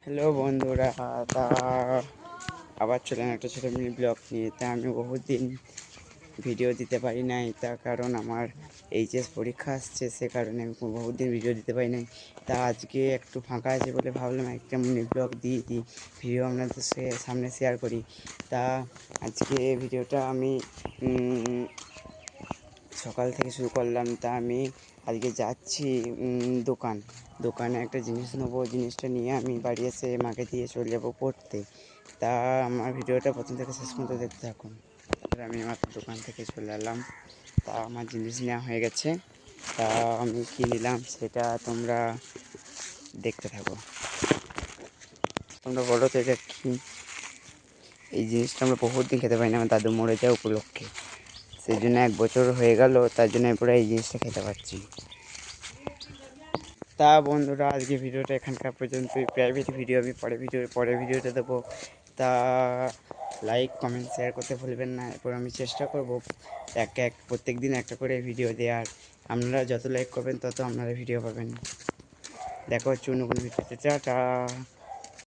Hello বন্ধুরা, তা আবার চলেন একটা ছোটো মিনি ব্লগ নিয়ে। তা আমি বহুত দিন ভিডিও দিতে পারি নাই, তার কারণ আমার এইচএস পরীক্ষা আসছে, সে কারণে আমি বহুত দিন ভিডিও দিতে পারি নাই। তা আজকে একটু ফাঁকা আছে বলে ভাবলাম একটা মিনি ব্লগ দিয়ে দিই, ভিডিও আপনাদের সামনে শেয়ার করি। তা আজকে ভিডিওটা আমি সকাল থেকে শুরু করলাম। তা আমি আজকে যাচ্ছি দোকানে একটা জিনিস নেবো, জিনিসটা নিয়ে আমি বাড়ি এসে মাকে দিয়ে চলে যাবো পড়তে। তা আমার ভিডিওটা প্রথম থেকে শেষ পর্যন্ত দেখতে থাকুন। আমি আমার দোকান থেকে চলে এলাম, তা আমার জিনিস নেওয়া হয়ে গেছে। তা আমি কী নিলাম সেটা তোমরা দেখতে থাকো। তোমরা বলো তো এটা কী? এই জিনিসটা আমরা বহুত দিন খেতে পারি না, আমার দাদু মরে যাওয়া উপলক্ষে, সেই জন্য 1 বছর হয়ে গেল, তার জন্য এরপরে এই জিনিসটা খেতে পারছি। তা বন্ধুরা, আজকে ভিডিওটা এখানকার পর্যন্তই। প্রাইভেট ভিডিও আমি পরে ভিডিওটা দেবো। তা লাইক কমেন্ট শেয়ার করতে ভুলবেন না। এরপর আমি চেষ্টা করব প্রত্যেক দিন একটা করে ভিডিও দেওয়ার। আপনারা যত লাইক করবেন তত আপনারা ভিডিও পাবেন। দেখা হচ্ছে অন্য কোনো ভিডিওতে। টাটা।